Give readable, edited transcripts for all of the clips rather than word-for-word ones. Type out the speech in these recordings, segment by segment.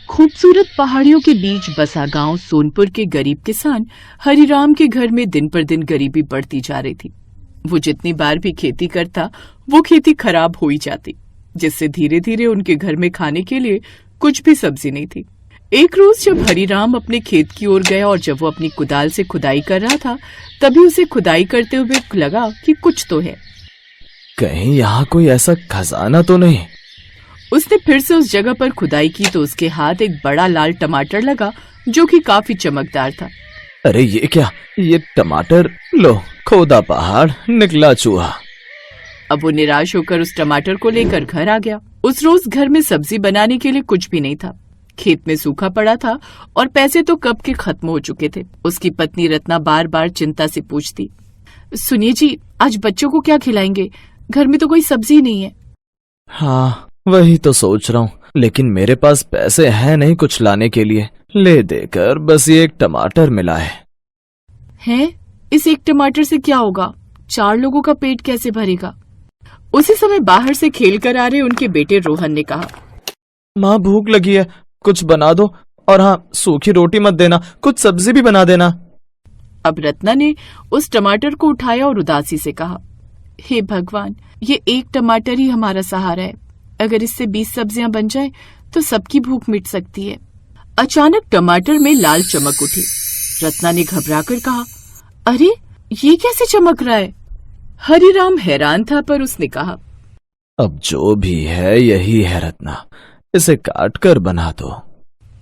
खूबसूरत पहाड़ियों के बीच बसा गांव सोनपुर के गरीब किसान हरिराम के घर में दिन पर दिन गरीबी बढ़ती जा रही थी। वो जितनी बार भी खेती करता वो खेती खराब हो ही जाती, जिससे धीरे धीरे उनके घर में खाने के लिए कुछ भी सब्जी नहीं थी। एक रोज जब हरिराम अपने खेत की ओर गया और जब वो अपनी कुदाल से खुदाई कर रहा था, तभी उसे खुदाई करते हुए लगा कि कुछ तो है। कहीं यहाँ कोई ऐसा खजाना तो नहीं। उसने फिर से उस जगह पर खुदाई की तो उसके हाथ एक बड़ा लाल टमाटर लगा जो कि काफी चमकदार था। अरे ये क्या, ये टमाटर? लो, खोदा पहाड़ निकला चूहा। अब वो निराश होकर उस टमाटर को लेकर घर आ गया। उस रोज घर में सब्जी बनाने के लिए कुछ भी नहीं था। खेत में सूखा पड़ा था और पैसे तो कब के खत्म हो चुके थे। उसकी पत्नी रत्ना बार बार चिंता से पूछती, सुनिए जी, आज बच्चों को क्या खिलाएंगे? घर में तो कोई सब्जी नहीं है। हाँ, वही तो सोच रहा हूँ, लेकिन मेरे पास पैसे हैं नहीं कुछ लाने के लिए। ले देकर बस ये एक टमाटर मिला है। इस एक टमाटर से क्या होगा? 4 लोगों का पेट कैसे भरेगा? उसी समय बाहर से खेल कर आ रहे उनके बेटे रोहन ने कहा, माँ भूख लगी है, कुछ बना दो, और हाँ, सूखी रोटी मत देना, कुछ सब्जी भी बना देना। अब रत्ना ने उस टमाटर को उठाया और उदासी से कहा, हे भगवान, ये एक टमाटर ही हमारा सहारा है। अगर इससे 20 सब्जियां बन जाए तो सबकी भूख मिट सकती है। अचानक टमाटर में लाल चमक उठी। रत्ना ने घबराकर कहा, अरे ये कैसे चमक रहा है? हरिराम हैरान था, पर उसने कहा, अब जो भी है यही है रत्ना, इसे काट कर बना दो।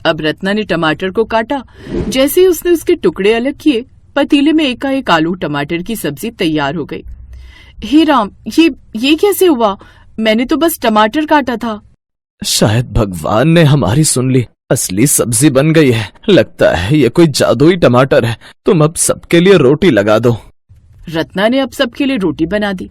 अब रत्ना ने टमाटर को काटा। जैसे ही उसने उसके टुकड़े अलग किए, पतीले में एकाएक आलू टमाटर की सब्जी तैयार हो गई। हे राम, ये कैसे हुआ? मैंने तो बस टमाटर काटा था। शायद भगवान ने हमारी सुन ली, असली सब्जी बन गई है। लगता है ये कोई जादुई टमाटर है। तुम अब सबके लिए रोटी लगा दो। रत्ना ने अब सबके लिए रोटी बना दी।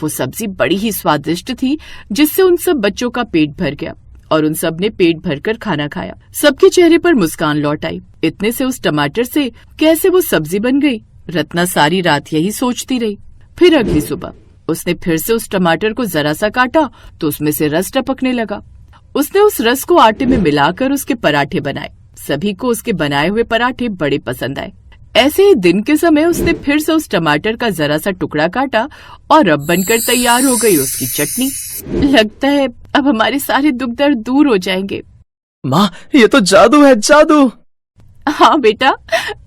वो सब्जी बड़ी ही स्वादिष्ट थी, जिससे उन सब बच्चों का पेट भर गया और उन सब ने पेट भरकर खाना खाया। सबके चेहरे पर मुस्कान लौट आई। इतने से उस टमाटर से कैसे वो सब्जी बन गई? रत्ना सारी रात यही सोचती रही। फिर अगली सुबह उसने फिर से उस टमाटर को जरा सा काटा तो उसमें से रस टपकने लगा। उसने उस रस को आटे में मिलाकर उसके पराठे बनाए। सभी को उसके बनाए हुए पराठे बड़े पसंद आए। ऐसे ही दिन के समय उसने फिर से उस टमाटर का जरा सा टुकड़ा काटा और अब बनकर तैयार हो गई उसकी चटनी। लगता है अब हमारे सारे दुख दर्द दूर हो जाएंगे। माँ, ये तो जादू है, जादू। हाँ बेटा,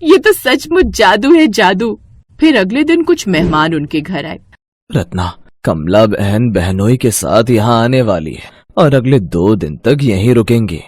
ये तो सचमुच जादू है, जादू। फिर अगले दिन कुछ मेहमान उनके घर आए। रत्ना, कमला बहन बहनोई के साथ यहाँ आने वाली है और अगले 2 दिन तक यहीं रुकेंगी।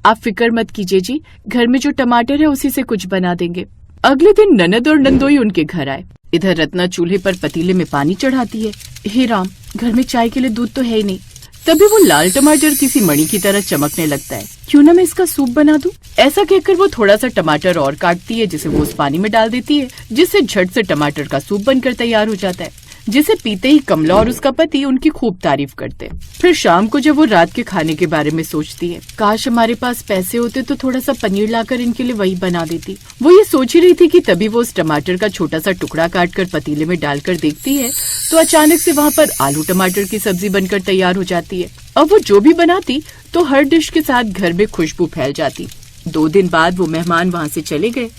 आप फिक्र मत कीजिए जी, घर में जो टमाटर है उसी से कुछ बना देंगे। अगले दिन ननद और नंदोई उनके घर आए। इधर रत्ना चूल्हे पर पतीले में पानी चढ़ाती है। हे राम, घर में चाय के लिए दूध तो है ही नहीं। तभी वो लाल टमाटर किसी मणि की तरह चमकने लगता है। क्यों ना मैं इसका सूप बना दूं? ऐसा कहकर वो थोड़ा सा टमाटर और काटती है, जिसे वो उस पानी में डाल देती है, जिससे झट से टमाटर का सूप बनकर तैयार हो जाता है, जिसे पीते ही कमला और उसका पति उनकी खूब तारीफ करते हैं। फिर शाम को जब वो रात के खाने के बारे में सोचती है, काश हमारे पास पैसे होते तो थोड़ा सा पनीर लाकर इनके लिए वही बना देती। वो ये सोच ही रही थी कि तभी वो उस टमाटर का छोटा सा टुकड़ा काटकर पतीले में डालकर देखती है तो अचानक से वहाँ पर आलू टमाटर की सब्जी बनकर तैयार हो जाती है। अब वो जो भी बनाती तो हर डिश के साथ घर में खुशबू फैल जाती। 2 दिन बाद वो मेहमान वहाँ से चले गए,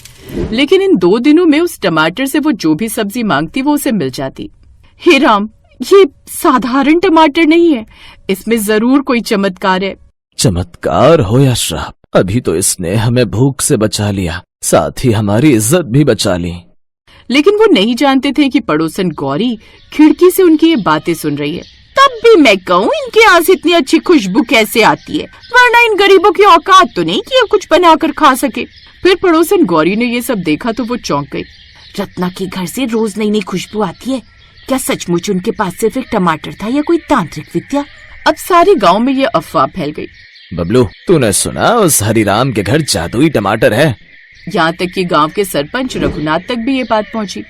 लेकिन इन 2 दिनों में उस टमाटर से वो जो भी सब्जी मांगती वो उसे मिल जाती। हे राम, ये साधारण टमाटर नहीं है, इसमें जरूर कोई चमत्कार है। चमत्कार हो या श्राप, अभी तो इसने हमें भूख से बचा लिया, साथ ही हमारी इज्जत भी बचा ली। लेकिन वो नहीं जानते थे कि पड़ोसन गौरी खिड़की से उनकी ये बातें सुन रही है। तब भी मैं कहूँ, इनके यहाँ से इतनी अच्छी खुशबू कैसे आती है? वरना इन गरीबों की औकात तो नहीं कि ये कुछ बनाकर खा सके। फिर पड़ोसन गौरी ने ये सब देखा तो वो चौंक गई। रत्ना के घर से रोज नई नई खुशबू आती है। क्या सचमुच उनके पास सिर्फ एक टमाटर था या कोई तांत्रिक विद्या? अब सारे गांव में ये अफवाह फैल गई। बबलू, तूने सुना उस हरिराम के घर जादुई टमाटर है? यहाँ तक कि गांव के सरपंच रघुनाथ तक भी ये बात पहुँची।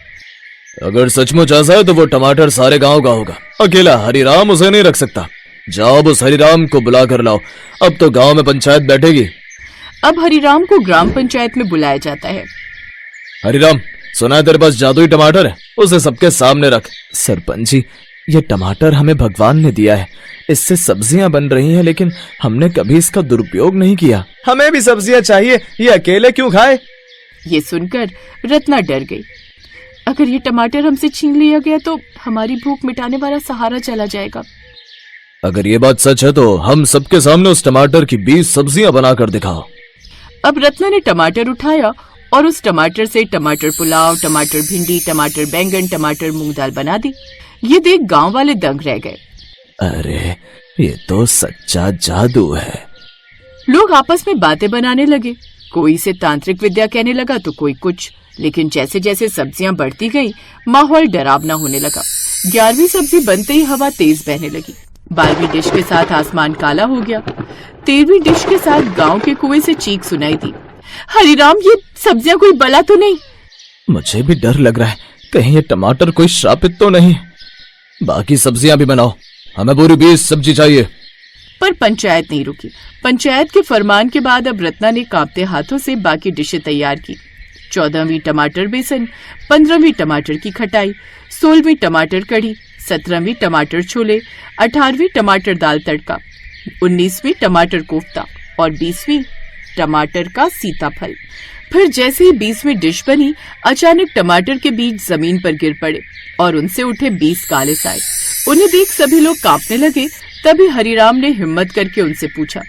अगर सचमुच ऐसा है तो वो टमाटर सारे गांव का होगा, अकेला हरिराम उसे नहीं रख सकता। जाओ अब उस हरिराम को बुला कर लाओ, अब तो गांव में पंचायत बैठेगी। अब हरिराम को ग्राम पंचायत में बुलाया जाता है। हरिराम, सुना है तेरे पास जादुई टमाटर है, उसे सबके सामने रख। सरपंच जी, ये टमाटर हमें भगवान ने दिया है, इससे सब्जियां बन रही हैं, लेकिन हमने कभी इसका दुरुपयोग नहीं किया। हमें भी सब्जियां चाहिए, ये अकेले क्यों खाए? ये सुनकर रत्ना डर गई। अगर ये टमाटर हमसे छीन लिया गया तो हमारी भूख मिटाने वाला सहारा चला जाएगा। अगर ये बात सच है तो हम सबके सामने उस टमाटर की 20 सब्जियां बनाकर दिखाओ। अब रत्ना ने टमाटर उठाया और उस टमाटर से टमाटर पुलाव, टमाटर भिंडी, टमाटर बैंगन, टमाटर मूंग दाल बना दी। ये देख गांव वाले दंग रह गए। अरे ये तो सच्चा जादू है। लोग आपस में बातें बनाने लगे। कोई इसे तांत्रिक विद्या कहने लगा तो कोई कुछ, लेकिन जैसे जैसे सब्जियां बढ़ती गईं, माहौल डरावना होने लगा। 11वीं सब्जी बनते ही हवा तेज बहने लगी। 12वीं डिश के साथ आसमान काला हो गया। 13वीं डिश के साथ गांव के कुएं से चीख सुनाई दी। हरिराम, ये सब्जियां कोई बला तो नहीं? मुझे भी डर लग रहा है, कहीं ये टमाटर कोई श्रापित तो नहीं। बाकी सब्जियां भी बनाओ, हमें पूरी 20 सब्जी चाहिए। पर पंचायत नहीं रुकी। पंचायत के फरमान के बाद अब रत्ना ने कांपते हाथों से बाकी डिशें तैयार की। 14वीं टमाटर बेसन, 15वीं टमाटर की खटाई, 16वीं टमाटर कढ़ी, 17वीं टमाटर छोले, 18वीं टमाटर दाल तड़का, 19वीं टमाटर कोफ्ता और 20वीं टमाटर का सीताफल। फिर जैसे ही 20वीं डिश बनी, अचानक टमाटर के बीज जमीन पर गिर पड़े और उनसे उठे 20 काले साए। उन्हें देख सभी लोग कांपने लगे। तभी हरिराम ने हिम्मत करके उनसे पूछा,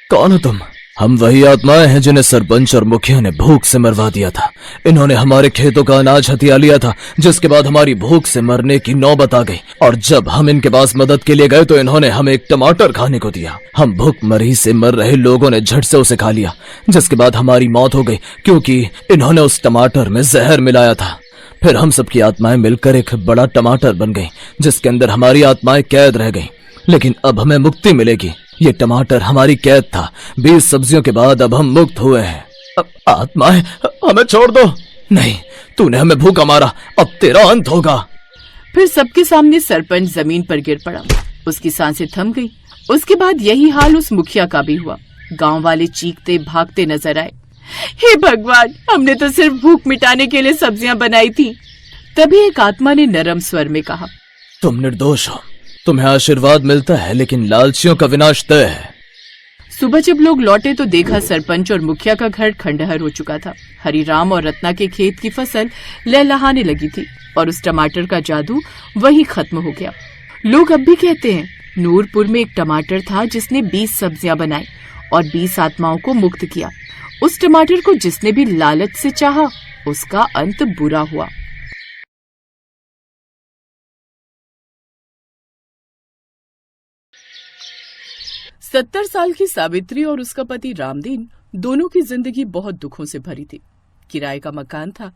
कौन हो तुम? हम वही आत्माएं हैं जिन्हें सरपंच और मुखिया ने भूख से मरवा दिया था। इन्होंने हमारे खेतों का अनाज हथिया लिया था, जिसके बाद हमारी भूख से मरने की नौबत आ गई। और जब हम इनके पास मदद के लिए गए तो इन्होंने हमें एक टमाटर खाने को दिया। हम भूखमरी से मर रहे लोगों ने झट से उसे खा लिया, जिसके बाद हमारी मौत हो गई, क्योंकि इन्होंने उस टमाटर में जहर मिलाया था। फिर हम सबकी आत्माएं मिलकर एक बड़ा टमाटर बन गई, जिसके अंदर हमारी आत्माएं कैद रह गईं। लेकिन अब हमें मुक्ति मिलेगी। ये टमाटर हमारी कैद था। 20 सब्जियों के बाद अब हम मुक्त हुए हैं। आत्माएं, हमें छोड़ दो। नहीं, तूने हमें भूखा मारा, अब तेरा अंत होगा। फिर सबके सामने सरपंच जमीन पर गिर पड़ा। उसकी सांसें थम गई। उसके बाद यही हाल उस मुखिया का भी हुआ। गांव वाले चीखते भागते नजर आए। हे भगवान, हमने तो सिर्फ भूख मिटाने के लिए सब्जियां बनाई थी। तभी एक आत्मा ने नरम स्वर में कहा, तुम निर्दोष हो, तुम्हें आशीर्वाद मिलता है, लेकिन लालचियों का विनाश तय है। सुबह जब लोग लौटे तो देखा सरपंच और मुखिया का घर खंडहर हो चुका था। हरिराम और रत्ना के खेत की फसल लहलहाने लगी थी और उस टमाटर का जादू वहीं खत्म हो गया। लोग अब भी कहते हैं, नूरपुर में एक टमाटर था जिसने 20 सब्जियां बनाई और 20 आत्माओं को मुक्त किया। उस टमाटर को जिसने भी लालच से चाहा, उसका अंत बुरा हुआ। सत्तर साल की सावित्री और उसका पति रामदीन दोनों की जिंदगी बहुत दुखों से भरी थी। किराए का मकान था।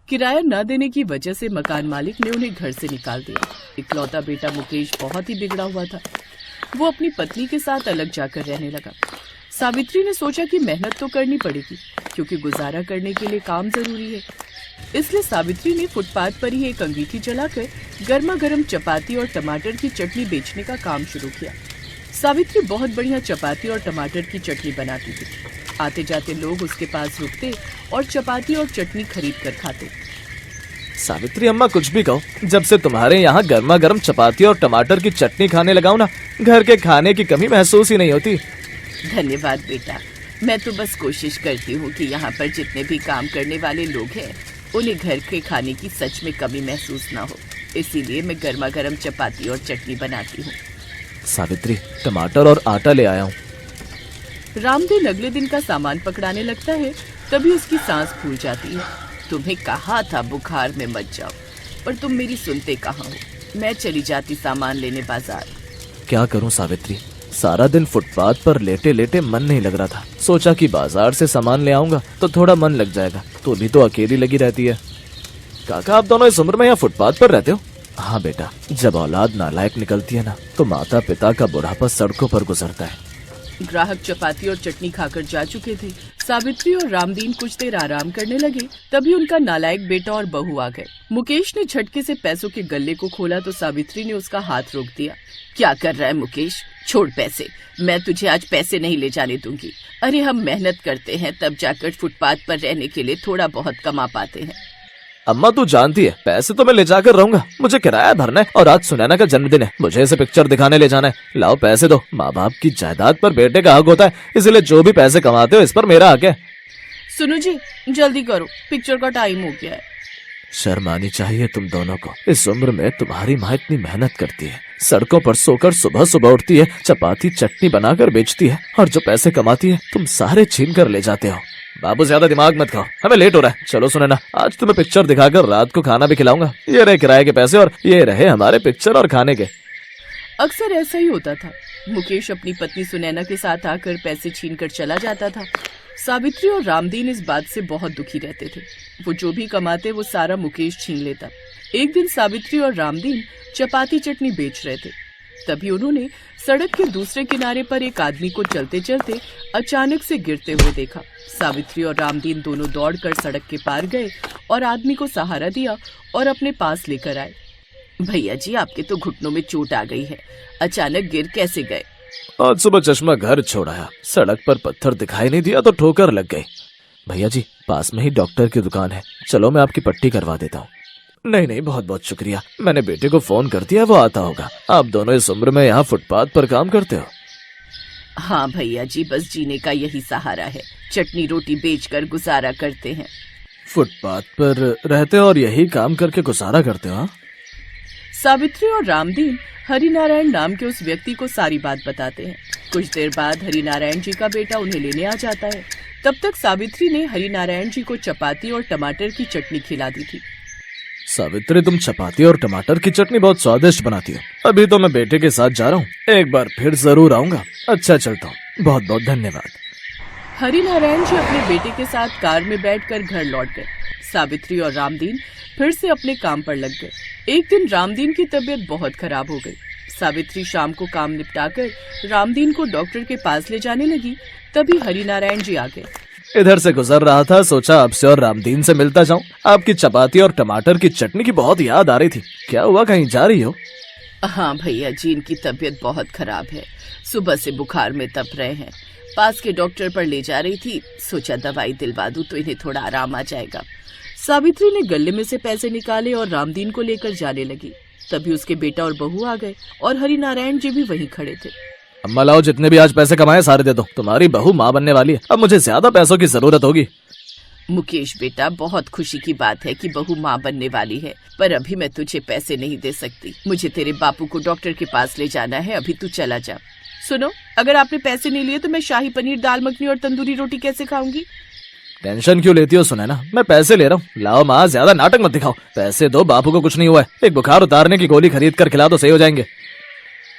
किराया न देने की वजह से मकान मालिक ने उन्हें घर से निकाल दिया। इकलौता बेटा मुकेश बहुत ही बिगड़ा हुआ था। वो अपनी पत्नी के साथ अलग जाकर रहने लगा। सावित्री ने सोचा कि मेहनत तो करनी पड़ेगी, क्योंकि गुजारा करने के लिए काम जरूरी है। इसलिए सावित्री ने फुटपाथ पर ही एक अंगीठी जलाकर गर्मा गर्म चपाती और टमाटर की चटनी बेचने का काम शुरू किया। सावित्री बहुत बढ़िया चपाती और टमाटर की चटनी बनाती थी। आते जाते लोग उसके पास रुकते और चपाती और चटनी खरीद कर खाते। सावित्री अम्मा, कुछ भी कहो, जब से तुम्हारे यहाँ गर्मा गर्म चपाती और टमाटर की चटनी खाने लगाऊं ना, घर के खाने की कमी महसूस ही नहीं होती। धन्यवाद बेटा, मैं तो बस कोशिश करती हूँ कि यहाँ पर जितने भी काम करने वाले लोग हैं, उन्हें घर के खाने की सच में कमी महसूस ना हो। इसीलिए मैं गर्मा गर्म चपाती और चटनी बनाती हूँ। सावित्री, टमाटर और आटा ले आया हूँ। रामदीन अगले दिन का सामान पकड़ाने लगता है। तभी उसकी सांस फूल जाती है। तुम्हें कहा था बुखार में मत जाओ, पर तुम मेरी सुनते कहाँ हो। मैं चली जाती सामान लेने बाजार। क्या करूँ सावित्री, सारा दिन फुटपाथ पर लेटे लेटे मन नहीं लग रहा था। सोचा कि बाजार से सामान ले आऊंगा तो थोड़ा मन लग जाएगा। तो भी तो अकेली लगी रहती है। काका, आप दोनों इस उम्र में यहाँ फुटपाथ पर रहते हो? हाँ बेटा, जब औलाद नालायक निकलती है ना, तो माता पिता का बुढ़ापा सड़कों पर गुजरता है। ग्राहक चपाती और चटनी खाकर जा चुके थे। सावित्री और रामदीन कुछ देर आराम करने लगे। तभी उनका नालायक बेटा और बहू आ गए। मुकेश ने झटके से पैसों के गल्ले को खोला तो सावित्री ने उसका हाथ रोक दिया। क्या कर रहा है मुकेश? छोड़ पैसे, मैं तुझे आज पैसे नहीं ले जाने दूंगी। अरे हम मेहनत करते हैं, तब जाकर फुटपाथ पर रहने के लिए थोड़ा बहुत कमा पाते हैं। अम्मा तू जानती है पैसे तो मैं ले जाकर रहूंगा, मुझे किराया भरना है और आज सुनैना का जन्मदिन है, मुझे इसे पिक्चर दिखाने ले जाना है। लाओ पैसे दो। माँ बाप की जायदाद पर बेटे का हक होता है, इसलिए जो भी पैसे कमाते हो इस पर मेरा हक है। सुनो जी, जल्दी करो, पिक्चर का टाइम हो गया है। शर्म आनी चाहिए तुम दोनों को। इस उम्र में तुम्हारी माँ इतनी मेहनत करती है, सड़कों पर सोकर सुबह सुबह उठती है, चपाती चटनी बनाकर बेचती है, और जो पैसे कमाती है तुम सारे छीन कर ले जाते हो। बाबू ज्यादा दिमाग मत खाओ, हमें लेट हो रहा है। चलो सुनैना, आज तुम्हें पिक्चर दिखाकर रात को खाना भी खिलाऊंगा। ये रहे किराए के पैसे और ये रहे हमारे पिक्चर और खाने के। अक्सर ऐसा ही होता था। मुकेश अपनी पत्नी सुनैना के साथ आकर पैसे छीन कर चला जाता था। सावित्री और रामदीन इस बात से बहुत दुखी रहते थे। वो जो भी कमाते वो सारा मुकेश छीन लेता। एक दिन सावित्री और रामदीन चपाती चटनी बेच रहे थे, तभी उन्होंने सड़क के दूसरे किनारे पर एक आदमी को चलते चलते अचानक से गिरते हुए देखा। सावित्री और रामदीन दोनों दौड़कर सड़क के पार गए और आदमी को सहारा दिया और अपने पास लेकर आए। भैया जी, आपके तो घुटनों में चोट आ गई है, अचानक गिर कैसे गए? आज सुबह चश्मा घर छोड़ाया, सड़क पर पत्थर दिखाई नहीं दिया तो ठोकर लग गई। भैया जी, पास में ही डॉक्टर की दुकान है, चलो मैं आपकी पट्टी करवा देता हूँ। नहीं नहीं, बहुत बहुत शुक्रिया, मैंने बेटे को फोन कर दिया, वो आता होगा। आप दोनों इस उम्र में यहाँ फुटपाथ पर काम करते हो? हाँ भैया जी, बस जीने का यही सहारा है, चटनी रोटी बेचकर गुजारा करते हैं। फुटपाथ पर रहते हो और यही काम करके गुजारा करते हो? सावित्री और रामदीन हरिनारायण नाम के उस व्यक्ति को सारी बात बताते हैं। कुछ देर बाद हरिनारायण जी का बेटा उन्हें लेने आ जाता है। तब तक सावित्री ने हरिनारायण जी को चपाती और टमाटर की चटनी खिला दी थी। सावित्री, तुम चपाती और टमाटर की चटनी बहुत स्वादिष्ट बनाती हो। अभी तो मैं बेटे के साथ जा रहा हूँ, एक बार फिर जरूर आऊंगा। अच्छा, चलता हूँ, बहुत बहुत धन्यवाद। हरिनारायण जी अपने बेटे के साथ कार में बैठकर घर लौट गए। सावित्री और रामदीन फिर से अपने काम पर लग गए। एक दिन रामदीन की तबीयत बहुत खराब हो गई। सावित्री शाम को काम निपटाकर रामदीन को डॉक्टर के पास ले जाने लगी, तभी हरिनारायण जी आ गए। इधर से गुजर रहा था, सोचा आपसे और रामदीन से मिलता जाऊं। आपकी चपाती और टमाटर की चटनी की बहुत याद आ रही थी। क्या हुआ, कहीं जा रही हो? हाँ भैया जी, इनकी तबीयत बहुत खराब है, सुबह से बुखार में तप रहे हैं। पास के डॉक्टर पर ले जा रही थी, सोचा दवाई दिलवा दूं तो इन्हें थोड़ा आराम आ जाएगा। सावित्री ने गले में से पैसे निकाले और रामदीन को लेकर जाने लगी। तभी उसके बेटा और बहू आ गए और हरिनारायण जी भी वहीं खड़े थे। अम्मा लाओ, जितने भी आज पैसे कमाए सारे दे दो, तुम्हारी बहू माँ बनने वाली है, अब मुझे ज्यादा पैसों की जरूरत होगी। मुकेश बेटा, बहुत खुशी की बात है कि बहू माँ बनने वाली है, पर अभी मैं तुझे पैसे नहीं दे सकती। मुझे तेरे बापू को डॉक्टर के पास ले जाना है, अभी तू चला जा। सुनो, अगर आपने पैसे नहीं लिए तो मैं शाही पनीर, दाल मखनी और तंदूरी रोटी कैसे खाऊंगी? टेंशन क्यों लेती हो सुनैना, मैं पैसे ले रहा हूँ। लाओ माँ, ज्यादा नाटक मत दिखाओ, पैसे दो, बापू को कुछ नहीं हुआ है, एक बुखार उतारने की गोली खरीद कर खिला दो, सही हो जाएंगे।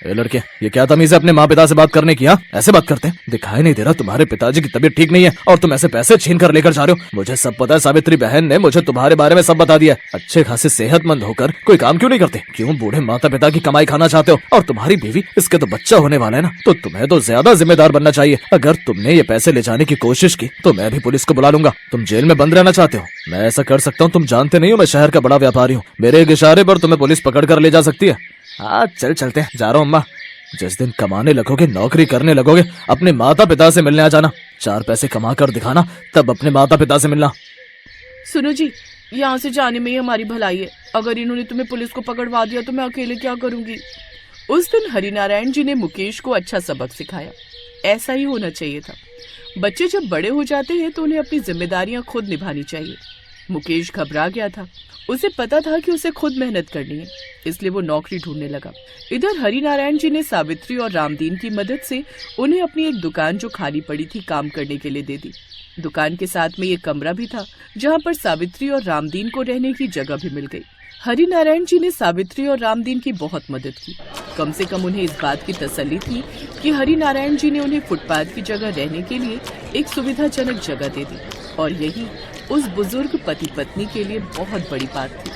ए लड़के, ये क्या तमीज है अपने माँ पिता से बात करने की? ऐसे बात करते हैं? दिखाई नहीं दे रहा तुम्हारे पिताजी की तबीयत ठीक नहीं है और तुम ऐसे पैसे छीन कर लेकर जा रहे हो? मुझे सब पता है, सावित्री बहन ने मुझे तुम्हारे बारे में सब बता दिया। अच्छे खासे सेहतमंद होकर कोई काम क्यों नहीं करते? क्यों बूढ़े माता पिता की कमाई खाना चाहते हो? और तुम्हारी बीवी, इसके तो बच्चा होने वाला है ना, तो तुम्हें तो ज्यादा जिम्मेदार बनना चाहिए। अगर तुमने ये पैसे ले जाने की कोशिश की तो मैं भी पुलिस को बुला लूंगा। तुम जेल में बंद रहना चाहते हो? मैं ऐसा कर सकता हूँ, तुम जानते नहीं हो मैं शहर का बड़ा व्यापारी हूँ, मेरे एक इशारे पर तुम्हें पुलिस पकड़ कर ले जा सकती है। हाँ चल चलते हैं, जा रहा हूँ अम्मा। जिस दिन कमाने लगोगे, नौकरी करने लगोगे, अपने माता पिता से मिलने आ जाना। 4 पैसे कमा कर दिखाना, तब अपने माता पिता से मिलना। सुनो जी, यहाँ से जाने में ही हमारी भलाई है, अगर इन्होंने तुम्हें पुलिस को पकड़वा दिया तो मैं अकेले क्या करूंगी? उस दिन हरिनारायण जी ने मुकेश को अच्छा सबक सिखाया। ऐसा ही होना चाहिए था। बच्चे जब बड़े हो जाते हैं तो उन्हें अपनी जिम्मेदारियां खुद निभानी चाहिए। मुकेश घबरा गया था, उसे पता था कि उसे खुद मेहनत करनी है, इसलिए वो नौकरी ढूंढने लगा। इधर हरिनारायण जी ने सावित्री और रामदीन की मदद से उन्हें अपनी एक दुकान जो खाली पड़ी थी काम करने के लिए दे दी। दुकान के साथ में एक कमरा भी था जहाँ पर सावित्री और रामदीन को रहने की जगह भी मिल गई। हरिनारायण जी ने सावित्री और रामदीन की बहुत मदद की। कम से कम उन्हें इस बात की तसल्ली थी कि हरिनारायण जी ने उन्हें फुटपाथ की जगह रहने के लिए एक सुविधाजनक जगह दे दी, और यही उस बुजुर्ग पति पत्नी के लिए बहुत बड़ी बात थी।